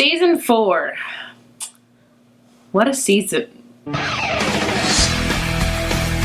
Season 4. What a season.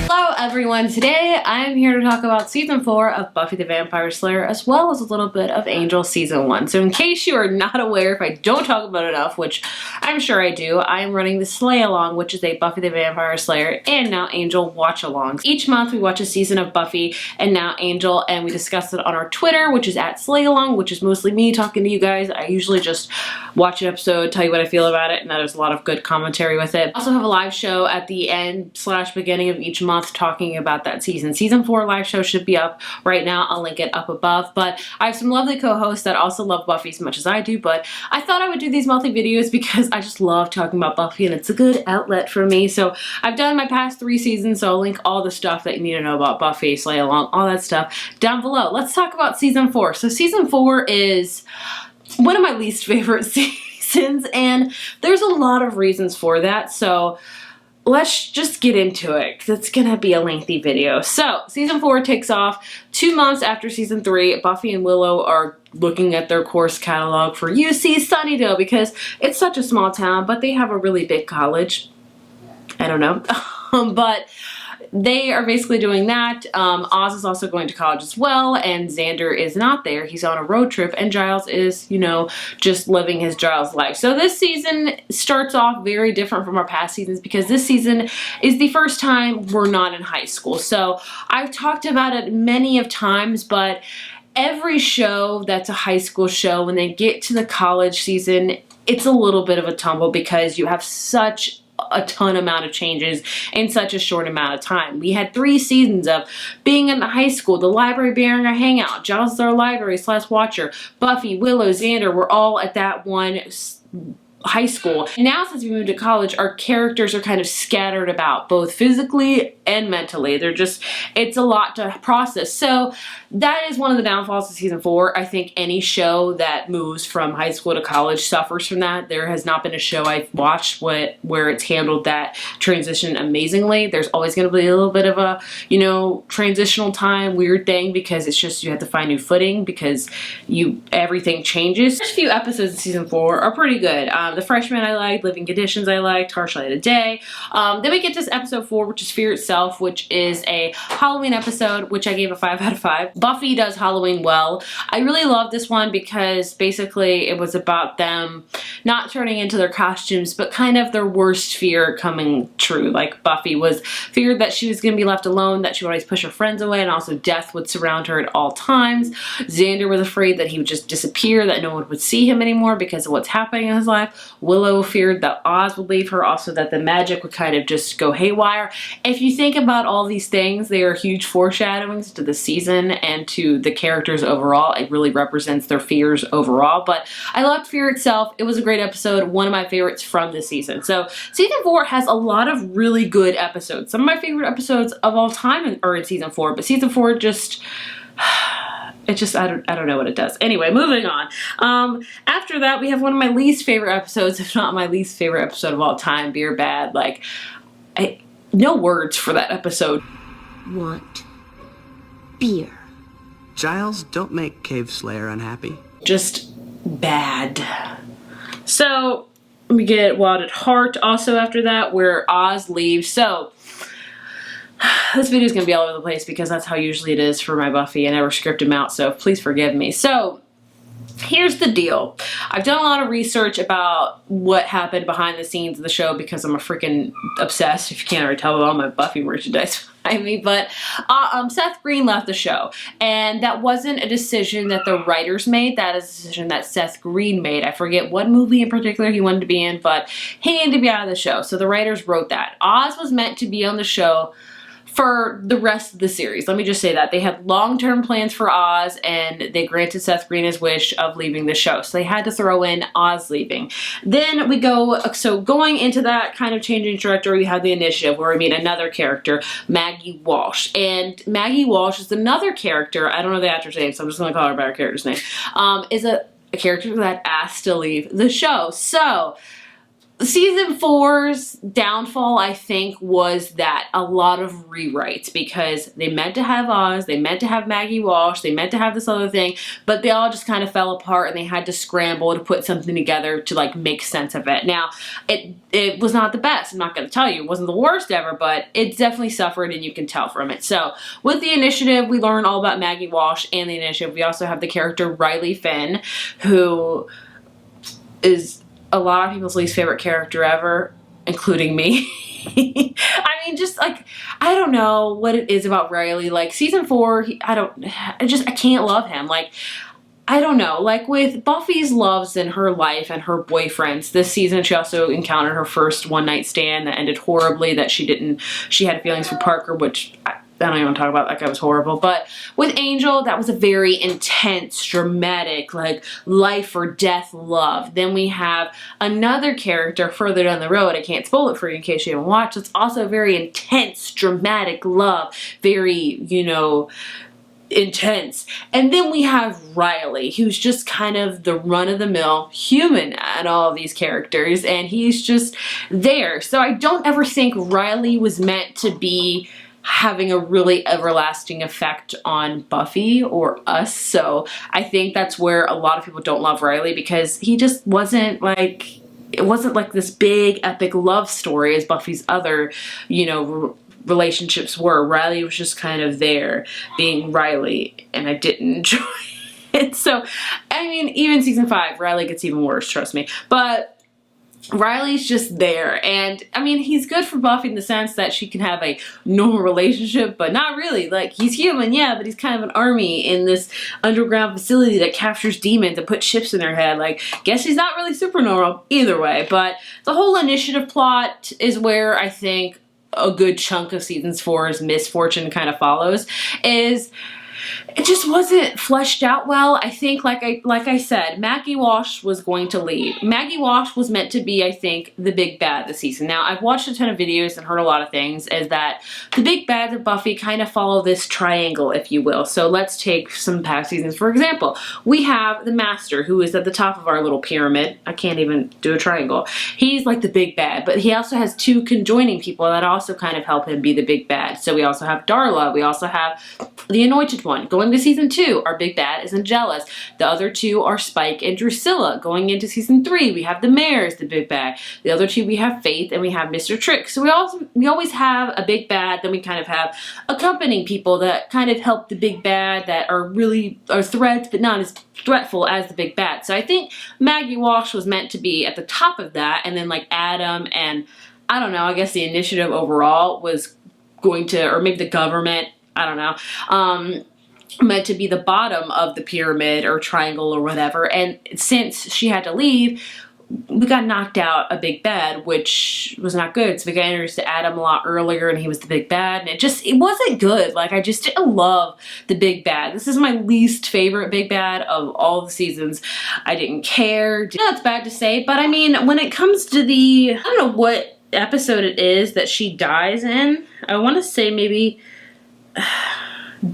Hello everyone, today I'm here to talk about Season 4 of Buffy the Vampire Slayer as well as a little bit of Angel Season 1. So in case you are not aware, if I don't talk about it enough, which I'm sure I do, I'm running the Slayalong, which is a Buffy the Vampire Slayer and Now Angel watch-alongs. Each month we watch a season of Buffy and Now Angel, and we discuss it on our Twitter, which is at slayalong, which is mostly me talking to you guys. I usually just watch an episode, tell you what I feel about it, and there's a lot of good commentary with it. I also have a live show at the end / beginning of each month talking about that season. Season 4 live show should be up right now. I'll link it up above. But I have some lovely co-hosts that also love Buffy as much as I do, but I thought I would do these monthly videos because I just love talking about Buffy and it's a good outlet for me. So I've done my past 3 seasons, so I'll link all the stuff that you need to know about Buffy, Slay Along, all that stuff down below. Let's talk about Season 4. So Season 4 is one of my least favorite seasons, and there's a lot of reasons for that. So let's just get into it because it's gonna be a lengthy video. So Season 4 takes off 2 months after Season 3. Buffy and Willow are looking at their course catalog for UC Sunnydale because it's such a small town, but they have a really big college. I don't know. But they are basically doing that. Oz is also going to college as well, and Xander is not there. He's on a road trip, and Giles is, you know, just living his Giles life. So this season starts off very different from our past seasons because this season is the first time we're not in high school. So I've talked about it many of times, but every show that's a high school show, when they get to the college season, it's a little bit of a tumble because you have such a ton amount of changes in such a short amount of time. We had 3 seasons of being in the high school, the library being our hangout, Giles is our library / watcher, Buffy, Willow, Xander, we're all at that one high school. Now since we moved to college, our characters are kind of scattered about, both physically and mentally. They're just, it's a lot to process. So that is one of the downfalls of Season 4. I think any show that moves from high school to college suffers from that. There has not been a show I've watched where it's handled that transition amazingly. There's always going to be a little bit of a, you know, transitional time, weird thing, because it's just, you have to find new footing because everything changes. The first few episodes of Season 4 are pretty good. The Freshman I liked, Living Conditions I liked, Harsh Light of Day. Then we get to episode 4, which is Fear Itself, which is a Halloween episode, which I gave a 5 out of 5. Buffy does Halloween well. I really love this one because basically it was about them not turning into their costumes, but kind of their worst fear coming true. Like Buffy was feared that she was going to be left alone, that she would always push her friends away, and also death would surround her at all times. Xander was afraid that he would just disappear, that no one would see him anymore because of what's happening in his life. Willow feared that Oz would leave her, also that the magic would kind of just go haywire. If you think about all these things, they are huge foreshadowings to the season and to the characters overall. It really represents their fears overall, but I loved Fear Itself. It was a great episode, one of my favorites from this season. So Season 4 has a lot of really good episodes. Some of my favorite episodes of all time are in Season 4, but Season 4 just... it just, I don't know what it does. Anyway, moving on. After that, we have one of my least favorite episodes, if not my least favorite episode of all time, Beer Bad. Like, no words for that episode. Want beer. Giles, don't make Cave Slayer unhappy. Just bad. So, we get Wild at Heart also after that, where Oz leaves. So, this video is going to be all over the place because that's how usually it is for my Buffy. I never script them out, so please forgive me. So, here's the deal. I've done a lot of research about what happened behind the scenes of the show because I'm a freaking obsessed, if you can't already tell, with all my Buffy merchandise behind me. But Seth Green left the show, and that wasn't a decision that the writers made. That is a decision that Seth Green made. I forget what movie in particular he wanted to be in, but he needed to be out of the show. So the writers wrote that. Oz was meant to be on the show for the rest of the series. Let me just say that. They had long-term plans for Oz, and they granted Seth Green his wish of leaving the show. So they had to throw in Oz leaving. Then we go, so going into that kind of changing trajectory, we have the Initiative, where we meet another character, Maggie Walsh. And Maggie Walsh is another character, I don't know the actor's name, so I'm just going to call her by her character's name, is a character that asked to leave the show. So Season 4's downfall, I think, was that a lot of rewrites, because they meant to have Oz, they meant to have Maggie Walsh, they meant to have this other thing, but they all just kind of fell apart and they had to scramble to put something together to like make sense of it. Now, it was not the best. I'm not going to tell you. It wasn't the worst ever, but it definitely suffered and you can tell from it. So with the Initiative, we learn all about Maggie Walsh and the Initiative. We also have the character Riley Finn, who is a lot of people's least favorite character ever, including me. I mean, just like, I don't know what it is about Riley. Like, season 4, I can't love him. Like, I don't know. Like, with Buffy's loves in her life and her boyfriends, this season she also encountered her first one-night stand that ended horribly, that she had feelings for Parker, which I don't even want to talk about. That guy was horrible. But with Angel, that was a very intense, dramatic, like, life or death love. Then we have another character further down the road, I can't spoil it for you in case you haven't watched, it's also a very intense, dramatic love. Very, you know, intense. And then we have Riley, who's just kind of the run-of-the-mill human at all of these characters, and he's just there. So I don't ever think Riley was meant to be having a really everlasting effect on Buffy or us. So I think that's where a lot of people don't love Riley, because he just wasn't like, it wasn't like this big epic love story as Buffy's other, you know, relationships were. Riley was just kind of there being Riley, and I didn't enjoy it. So, I mean, even season 5, Riley gets even worse, trust me. But Riley's just there, and I mean, he's good for Buffy in the sense that she can have a normal relationship, but not really. Like, he's human, yeah, but he's kind of an army in this underground facility that captures demons and puts chips in their head. Like, guess he's not really super normal either way. But the whole Initiative plot is where I think a good chunk of season 4's misfortune kind of follows. It just wasn't fleshed out well. I think, like I said, Maggie Walsh was going to leave. Maggie Walsh was meant to be, I think, the big bad this season. Now, I've watched a ton of videos and heard a lot of things, is that the big bads of Buffy kind of follow this triangle, if you will. So let's take some past seasons, for example. We have the Master, who is at the top of our little pyramid. I can't even do a triangle. He's like the big bad, but he also has 2 conjoining people that also kind of help him be the big bad. So we also have Darla. We also have the Anointed One. Going to season 2, our big bad is Angelus. The other 2 are Spike and Drusilla. Going into season 3, we have the Mayor's the big bad. The other 2, we have Faith and we have Mr. Trick. So we always have a big bad, then we kind of have accompanying people that kind of help the big bad, that are threats, but not as threatful as the big bad. So I think Maggie Walsh was meant to be at the top of that, and then like Adam and, I don't know, I guess the Initiative overall was going to, or maybe the government, I don't know, meant to be the bottom of the pyramid or triangle or whatever. And since she had to leave, we got knocked out a big bad, which was not good. So we got introduced to Adam a lot earlier, and he was the big bad, and it wasn't good. Like, I just didn't love the big bad. This is my least favorite big bad of all the seasons. I didn't care. No, it's bad to say, but I mean, when it comes to I don't know what episode it is that she dies in. I want to say maybe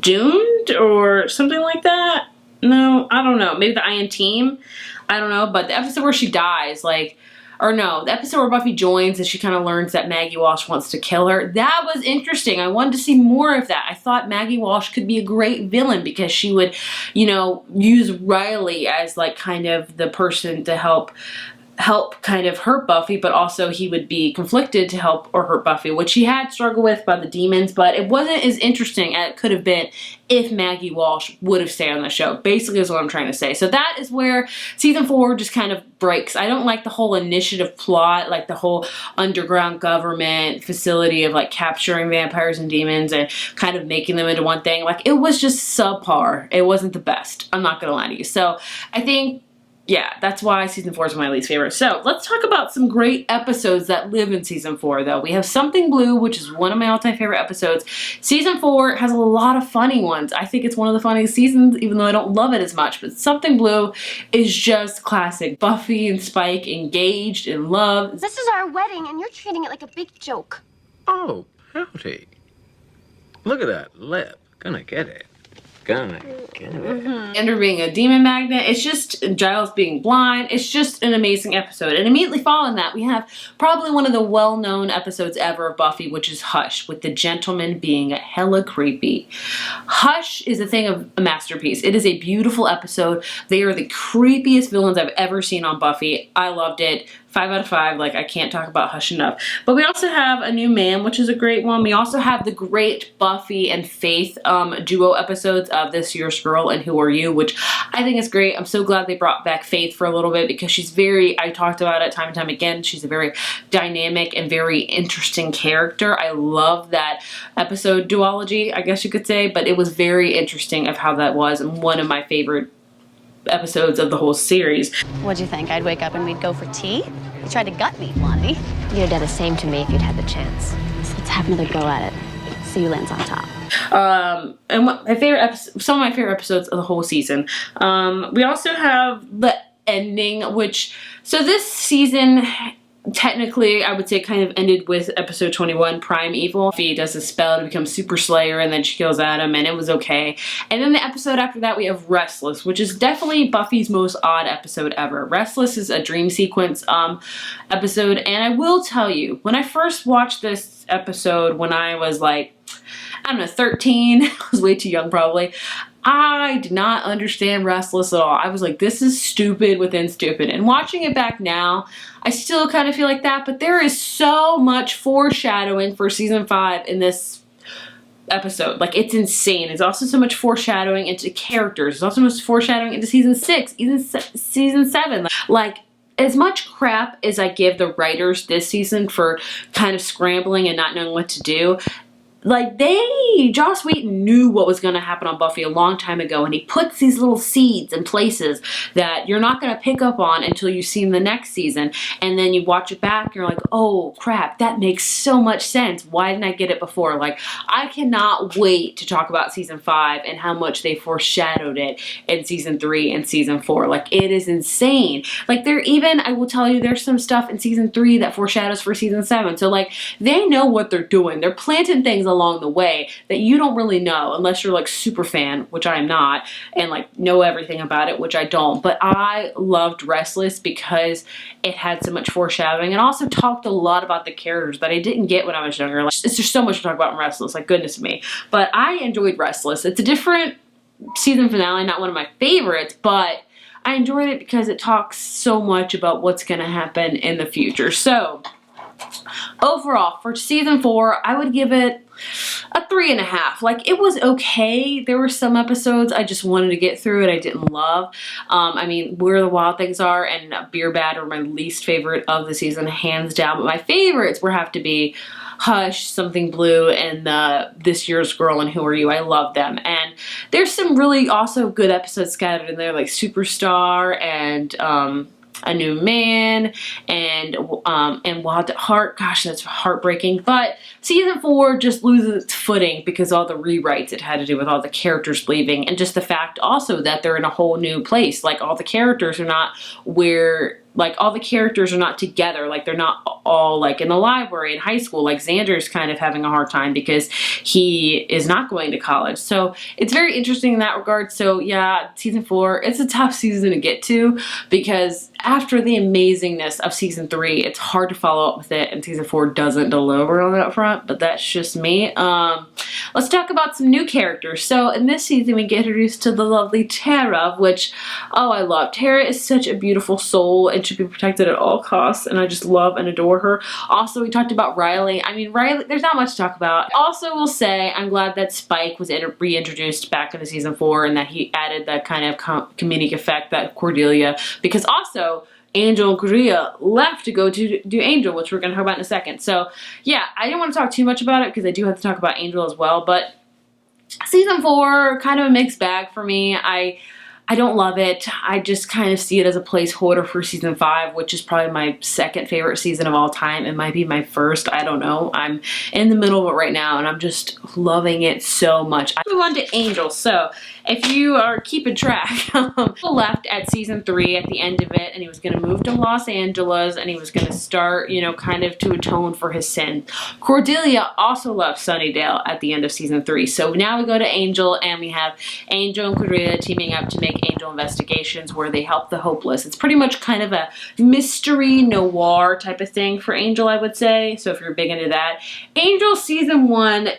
Doomed or something like that. No, I don't know. Maybe the Iron Team. I don't know. But the episode where she dies, like, or no, the episode where Buffy joins and she kind of learns that Maggie Walsh wants to kill her. That was interesting. I wanted to see more of that. I thought Maggie Walsh could be a great villain, because she would, you know, use Riley as like kind of the person to help kind of hurt Buffy, but also he would be conflicted to help or hurt Buffy, which he had struggled with by the demons, but it wasn't as interesting as it could have been if Maggie Walsh would have stayed on the show, basically is what I'm trying to say. So that is where season 4 just kind of breaks. I don't like the whole Initiative plot, like the whole underground government facility of like capturing vampires and demons and kind of making them into one thing. Like, it was just subpar. It wasn't the best. I'm not gonna lie to you. So I think, yeah, that's why season 4 is my least favorite. So let's talk about some great episodes that live in season 4, though. We have Something Blue, which is one of my all-time favorite episodes. Season 4 has a lot of funny ones. I think it's one of the funniest seasons, even though I don't love it as much. But Something Blue is just classic. Buffy and Spike engaged in love. This is our wedding, and you're treating it like a big joke. Oh, howdy. Look at that lip. Gonna get it. gonna get it. Xander being a demon magnet. It's just Giles being blind. It's just an amazing episode. And immediately following that, we have probably one of the well-known episodes ever of Buffy, which is Hush, with the gentleman being hella creepy. Hush is a thing of a masterpiece. It is a beautiful episode. They are the creepiest villains I've ever seen on Buffy. I loved it. 5 out of 5. Like, I can't talk about Hush enough. But we also have A New Man, which is a great one. We also have the great Buffy and Faith duo episodes of This Year's Girl and Who Are You, which I think is great. I'm so glad they brought back Faith for a little bit because she's I talked about it time and time again, she's a very dynamic and very interesting character. I love that episode duology, I guess you could say, but it was very interesting of how that was, and one of my favorite episodes of the whole series. What'd you think? I'd wake up and we'd go for tea? You tried to gut me, Blondie. You'd have done the same to me if you'd had the chance. So let's have another go at it. See who lands on top. And some of my favorite episodes of the whole season. We also have the ending, so this season, technically, I would say kind of ended with episode 21, Prime Evil. Buffy does a spell to become Super Slayer, and then she kills Adam, and it was okay. And then the episode after that, we have Restless, which is definitely Buffy's most odd episode ever. Restless is a dream sequence episode, and I will tell you, when I first watched this episode when I was like, I don't know, 13, I was way too young probably, I did not understand Restless at all. I was like, this is stupid within stupid. And watching it back now, I still kind of feel like that, but there is so much foreshadowing for season 5 in this episode. Like, it's insane. There's also so much foreshadowing into characters. There's also so much foreshadowing into season 6, even season 7. Like, as much crap as I give the writers this season for kind of scrambling and not knowing what to do, like, Joss Whedon knew what was going to happen on Buffy a long time ago, and he puts these little seeds in places that you're not going to pick up on until you've seen the next season, and then you watch it back and you're like, oh crap, that makes so much sense. Why didn't I get it before? Like, I cannot wait to talk about season 5 and how much they foreshadowed it in season 3 and season 4. Like, it is insane. Like, I will tell you, there's some stuff in season 3 that foreshadows for season 7. So, like, they know what they're doing. They're planting things along the way that you don't really know unless you're like super fan, which I am not, and like know everything about it, which I don't. But I loved Restless because it had so much foreshadowing and also talked a lot about the characters that I didn't get when I was younger. Like, it's just so much to talk about in Restless, like, goodness me. But I enjoyed Restless. It's a different season finale, not one of my favorites, but I enjoyed it because it talks so much about what's going to happen in the future. So overall, for season 4, I would give it a 3.5. Like, it was okay. There were some episodes I just wanted to get through and I didn't love. I mean, Where the Wild Things Are and Beer Bad are my least favorite of the season, hands down. But my favorites would have to be Hush, Something Blue, and This Year's Girl and Who Are You. I love them. And there's some really also good episodes scattered in there, like Superstar and A New Man and Wild at Heart. Gosh, that's heartbreaking. But season 4 just loses its footing because all the rewrites it had to do with all the characters leaving, and just the fact also that they're in a whole new place. Like, all the characters are not all the characters are not together. Like, they're not all like in the library in high school. Like, Xander's kind of having a hard time because he is not going to college. So it's very interesting in that regard. So yeah, season 4, it's a tough season to get to because after the amazingness of season 3, it's hard to follow up with it, and season 4 doesn't deliver on that front, but that's just me. Let's talk about some new characters. So in this season, we get introduced to the lovely Tara, which, oh, I love. Tara is such a beautiful soul and should be protected at all costs, and I just love and adore her. Also, we talked about Riley. I mean, Riley, there's not much to talk about. Also, will say I'm glad that Spike was reintroduced back into season 4 and that he added that kind of comedic effect that Cordelia, because also Angel and Cordelia left to go to do Angel, which we're going to talk about in a second. So yeah, I didn't want to talk too much about it because I do have to talk about Angel as well, but season 4, kind of a mixed bag for me. I I don't love it. I just kind of see it as a placeholder for season 5, which is probably my second favorite season of all time. It might be my first. I don't know. I'm in the middle of it right now, and I'm just loving it so much. I move on to Angel. So if you are keeping track, he left at season 3 at the end of it, and he was going to move to Los Angeles, and he was going to start, you know, kind of to atone for his sin. Cordelia also left Sunnydale at the end of season 3. So now we go to Angel, and we have Angel and Cordelia teaming up to make Angel Investigations, where they help the hopeless. It's pretty much kind of a mystery noir type of thing for Angel, I would say. So if you're big into that. Angel season 1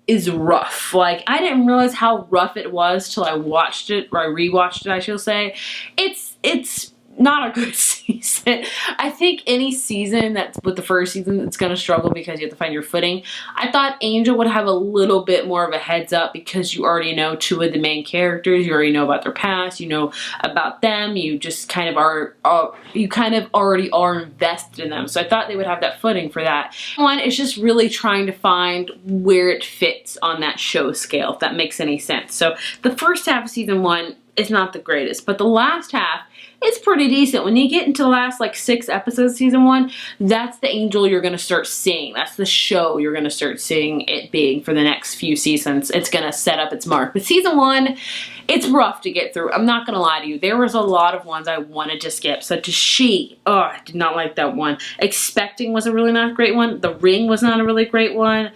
is rough. Like, I didn't realize how rough it was till I watched it, or I rewatched it, I should say. It's not a good season. I think any season that's with the first season that's gonna struggle because you have to find your footing. I thought Angel would have a little bit more of a heads up because you already know 2 of the main characters. You already know about their past. You know about them. You just kind of are, you kind of already are invested in them. So I thought they would have that footing for that. One is just really trying to find where it fits on that show scale, if that makes any sense. So the first half of season 1 is not the greatest, but the last half is pretty decent. When you get into the last like 6 episodes of season 1, that's the Angel you're gonna start seeing. That's the show you're gonna start seeing it being for the next few seasons. It's gonna set up its mark. But season 1, it's rough to get through. I'm not gonna lie to you. There was a lot of ones I wanted to skip, such as She. Oh, I did not like that one. Expecting was a really not great one. The Ring was not a really great one.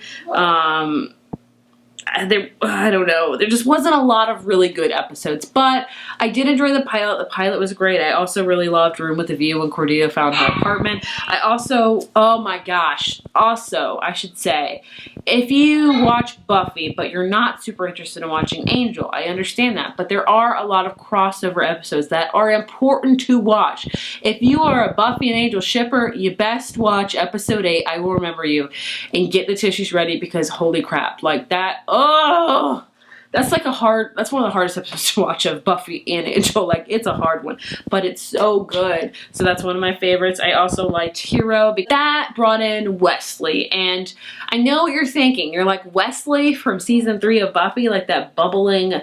I don't know. There just wasn't a lot of really good episodes, but I did enjoy the pilot. The pilot was great. I also really loved Room with a View when Cordelia found her apartment. I also, oh my gosh, also, I should say, if you watch Buffy, but you're not super interested in watching Angel, I understand that, but there are a lot of crossover episodes that are important to watch. If you are a Buffy and Angel shipper, you best watch episode 8, I Will Remember You, and get the tissues ready because holy crap, like that, oh, that's like that's one of the hardest episodes to watch of Buffy and Angel. Like, it's a hard one, but it's so good. So that's one of my favorites. I also liked Hero, because that brought in Wesley. And I know what you're thinking. You're like, Wesley from season 3 of Buffy, like that bubbling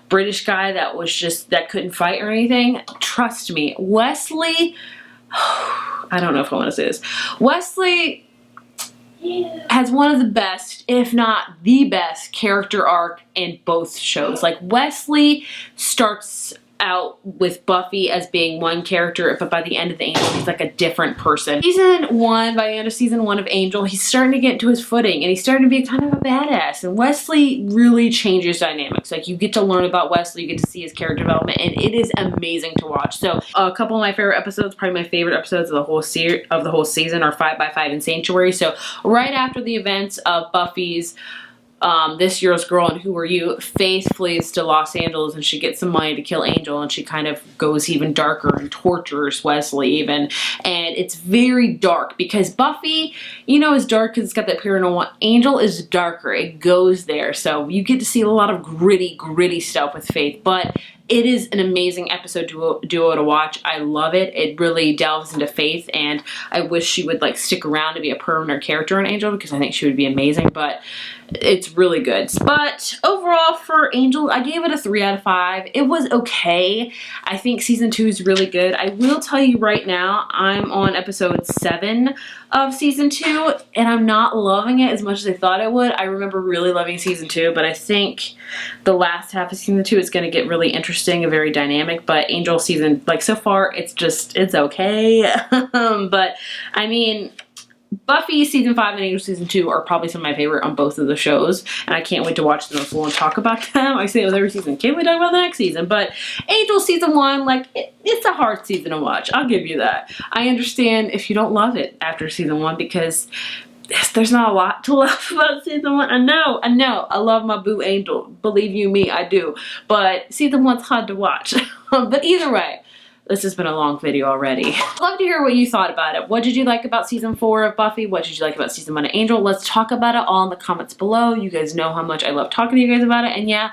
British guy that couldn't fight or anything. Trust me, Wesley, I don't know if I want to say this. Wesley has one of the best, if not the best, character arc in both shows. Like, Wesley starts out with Buffy as being one character, but by the end of the Angel, he's like a different person. Season 1, by the end of season 1 of Angel, he's starting to get into his footing, and he's starting to be kind of a badass, and Wesley really changes dynamics. Like, you get to learn about Wesley, you get to see his character development, and it is amazing to watch. So, a couple of my favorite episodes, probably my favorite episodes of the whole season are 5x5 and Sanctuary. So, right after the events of Buffy's This Year's Girl and Who Are You, Faith flees to Los Angeles and she gets some money to kill Angel, and she kind of goes even darker and tortures Wesley even. And it's very dark because Buffy, you know, is dark because it's got that paranormal. Angel is darker. It goes there. So you get to see a lot of gritty stuff with Faith, but it is an amazing episode duo to watch. I love it. It really delves into Faith, and I wish she would like stick around to be a permanent character in Angel because I think she would be amazing, but it's really good. But overall for Angel, I gave it a 3 out of 5. It was okay. I think season 2 is really good. I will tell you right now, I'm on episode 7 of season 2, and I'm not loving it as much as I thought I would. I remember really loving season 2, but I think the last half of season 2 is going to get really interesting and very dynamic. But Angel season, like, so far, it's okay. But I mean, Buffy season 5 and Angel season 2 are probably some of my favorite on both of the shows, and I can't wait to watch them in full and talk about them. I say it with every season, can't wait to talk about the next season. But Angel season 1, like, it's a hard season to watch. I'll give you that. I understand if you don't love it after season 1 because there's not a lot to love about season 1. I know. I love my boo Angel. Believe you me, I do. But season 1's hard to watch. But either way, this has been a long video already. I'd love to hear what you thought about it. What did you like about season 4 of Buffy? What did you like about season 1 of Angel? Let's talk about it all in the comments below. You guys know how much I love talking to you guys about it. And yeah,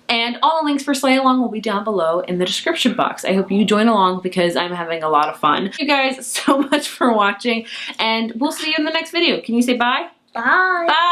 and all the links for Slay Along will be down below in the description box. I hope you join along because I'm having a lot of fun. Thank you guys so much for watching, and we'll see you in the next video. Can you say bye? Bye. Bye.